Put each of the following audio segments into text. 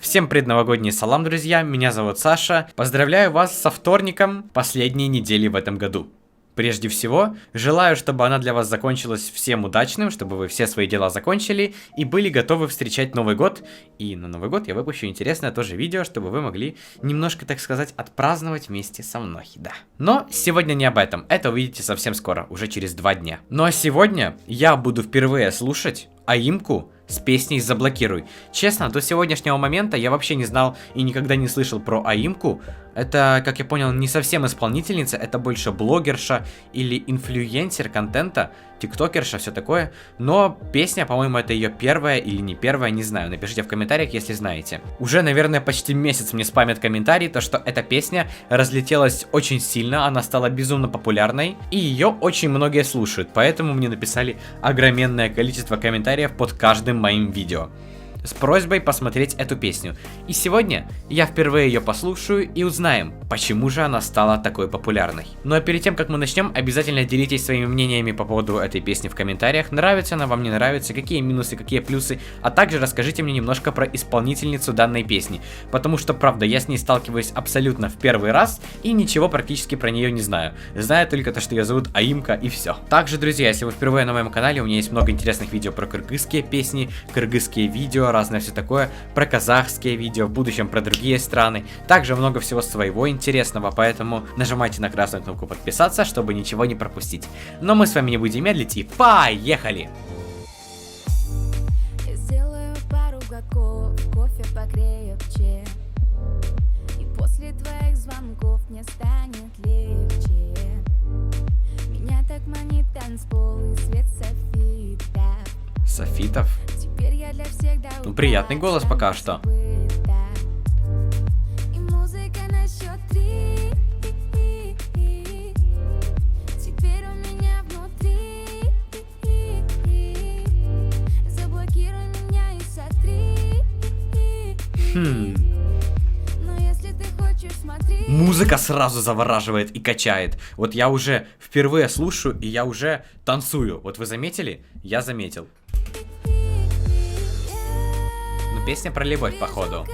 Всем предновогодний салам, друзья, меня зовут Саша. Поздравляю вас со вторником последней недели в этом году. Прежде всего, желаю, чтобы она для вас закончилась всем удачным, чтобы вы все свои дела закончили и были готовы встречать Новый год. И на Новый год я выпущу интересное тоже видео, чтобы вы могли немножко, так сказать, отпраздновать вместе со мной, да. Но сегодня не об этом, это увидите совсем скоро, уже через 2 дня. Ну а сегодня я буду впервые слушать Аимку с песней «Заблокируй». Честно, до сегодняшнего момента я вообще не знал и никогда не слышал про Аимку. Это, как я понял, не совсем исполнительница, это больше блогерша или инфлюенсер контента, тиктокерша, все такое. Но песня, по-моему, это ее первая или не первая, не знаю. Напишите в комментариях, если знаете. Уже, наверное, почти месяц мне спамят комментарии, то что эта песня разлетелась очень сильно, она стала безумно популярной, и ее очень многие слушают. Поэтому мне написали огроменное количество комментариев под каждым моим видео с просьбой посмотреть эту песню. И сегодня я впервые ее послушаю и узнаем, почему же она стала такой популярной. Ну а перед тем, как мы начнем, обязательно делитесь своими мнениями по поводу этой песни в комментариях. Нравится она вам, не нравится, какие минусы, какие плюсы. А также расскажите мне немножко про исполнительницу данной песни. Потому что, правда, я с ней сталкиваюсь абсолютно в первый раз и ничего практически про нее не знаю. Знаю только то, что ее зовут Аимка, и все. Также, друзья, если вы впервые на моем канале, у меня есть много интересных видео про кыргызские песни, кыргызские видео, разное все такое, про казахские видео, в будущем про другие страны. Также много всего своего интересного, поэтому нажимайте на красную кнопку подписаться, чтобы ничего не пропустить. Но мы с вами не будем медлить и поехали! Я сделаю пару глотков, кофе погрепче, и после твоих звонков мне станет легче. Меня так манит танцпол и свет софитов. Софитов? Ну, приятный голос пока что. И музыка на счет 3. Теперь у меня внутри. Заблокируй меня и сотри. Но если ты хочешь смотреть... Музыка сразу завораживает и качает. Вот я уже впервые слушаю, и я уже танцую. Вот вы заметили? Я заметил. Песня про любовь, походу.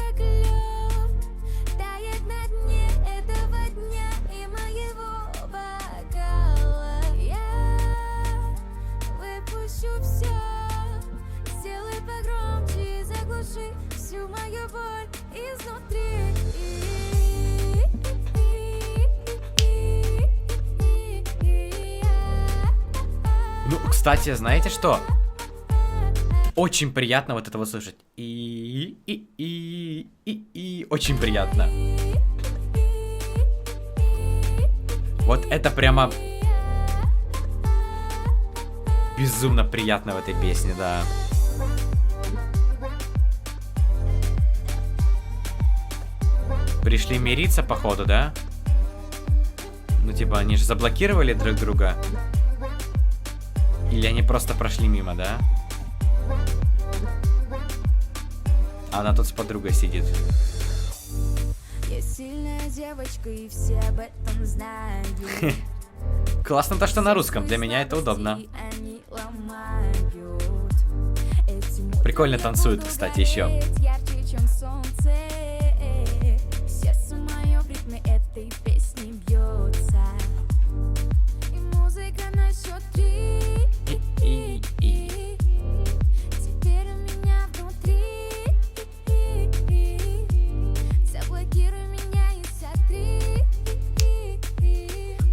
Ну, кстати, знаете что? Очень приятно вот это вот слышать. Очень приятно. Вот это прямо безумно приятно в этой песне, да. Пришли мириться, походу, да? Ну, типа, они же заблокировали друг друга. Или они просто прошли мимо, да? Она тут с подругой сидит. Я сильная девочка, и все об этом знают. Классно то, что на русском. Для меня это удобно. Прикольно танцуют, кстати, еще. Сердце мое в ритме этой песни бьется. И музыка на счет 3.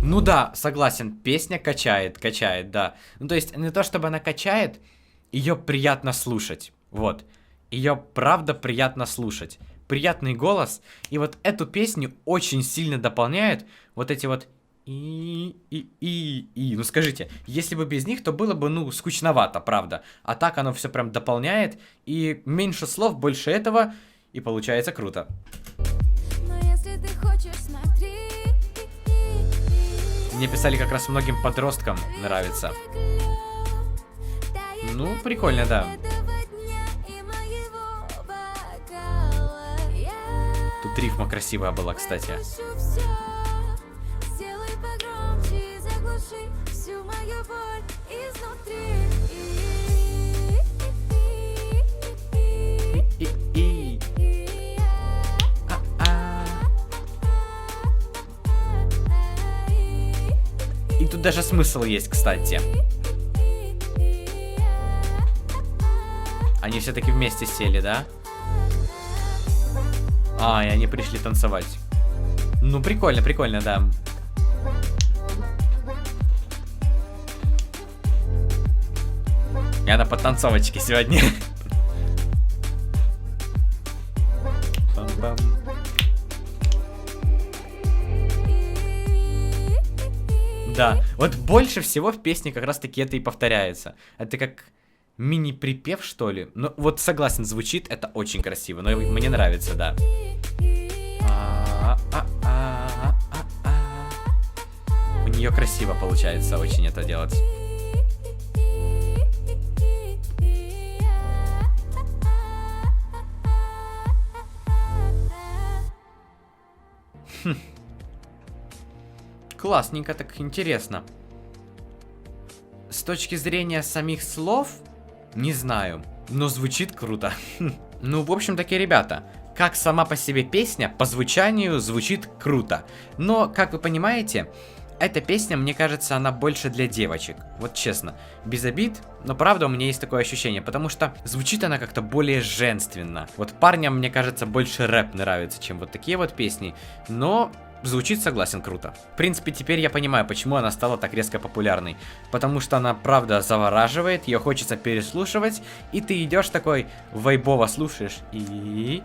Ну да, согласен, песня качает, да. Ну то есть, не то чтобы она качает, ее приятно слушать, вот. Ее правда приятно слушать. Приятный голос, и вот эту песню очень сильно дополняет вот эти вот Ну скажите, если бы без них, то было бы, ну, скучновато, правда. А так оно все прям дополняет, и меньше слов, больше этого, и получается круто. Но если ты хочешь, смотри. Мне писали, как раз многим подросткам нравится. Ну, прикольно, да. Тут рифма красивая была, кстати. тут даже смысл есть, кстати. Они все-таки вместе сели, да? А, и они пришли танцевать. Ну, прикольно, прикольно, да. Я на подтанцовочке сегодня. Пам-пам. Да, вот больше всего в песне как раз таки это и повторяется. Это как мини-припев, что ли? Ну, вот согласен, звучит это очень красиво, но мне нравится, да. У нее красиво получается очень это делать. Классненько, так интересно. С точки зрения самих слов, не знаю, но звучит круто. Ну, в общем, таки, ребята, как сама по себе песня, по звучанию звучит круто. Но, как вы понимаете, эта песня, мне кажется, она больше для девочек. Вот честно, без обид, но правда у меня есть такое ощущение, потому что звучит она как-то более женственно. Вот парням, мне кажется, больше рэп нравится, чем вот такие вот песни, но... Звучит, согласен, круто. В принципе, теперь я понимаю, почему она стала так резко популярной. Потому что она, правда, завораживает, ее хочется переслушивать, и ты идешь такой, вайбово слушаешь, и...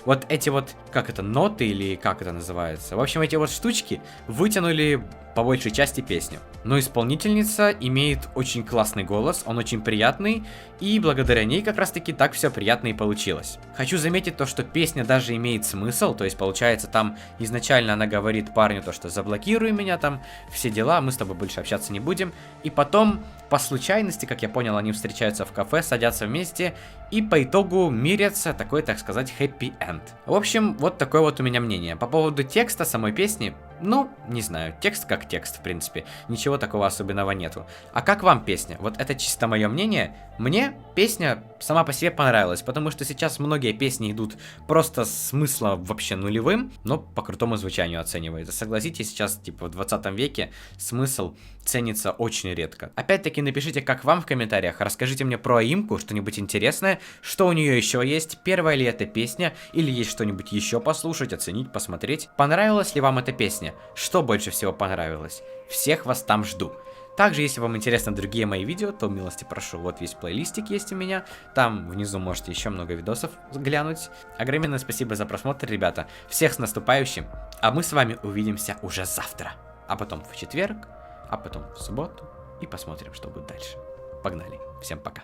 Вот эти вот, как это, ноты или как это называется? В общем, эти вот штучки вытянули по большей части песню. Но исполнительница имеет очень классный голос, он очень приятный, и благодаря ней как раз таки так все приятно и получилось. Хочу заметить то, что песня даже имеет смысл, то есть получается там изначально она говорит парню то, что заблокируй меня там, все дела, мы с тобой больше общаться не будем, и потом по случайности, как я понял, они встречаются в кафе, садятся вместе и по итогу мирятся, такой, так сказать, happy end. В общем, вот такое вот у меня мнение. По поводу текста самой песни, ну, не знаю, текст как текст, в принципе, ничего такого особенного нету. А как вам песня? Вот это чисто мое мнение. Мне песня сама по себе понравилась, потому что сейчас многие песни идут просто смысла вообще нулевым, но по крутому звучанию оценивается. Согласитесь, сейчас, типа, в 20 веке смысл ценится очень редко. Опять-таки, напишите, как вам в комментариях, расскажите мне про Аимку, что-нибудь интересное, что у нее еще есть, первая ли это песня, или есть что-нибудь еще послушать, оценить, посмотреть. Понравилась ли вам эта песня? Что больше всего понравилось? Всех вас там жду. Также, если вам интересны другие мои видео, то милости прошу, вот весь плейлистик есть у меня, там внизу можете еще много видосов глянуть. Огромное спасибо за просмотр, ребята, всех с наступающим, а мы с вами увидимся уже завтра, а потом в четверг, а потом в субботу, и посмотрим, что будет дальше. Погнали, всем пока.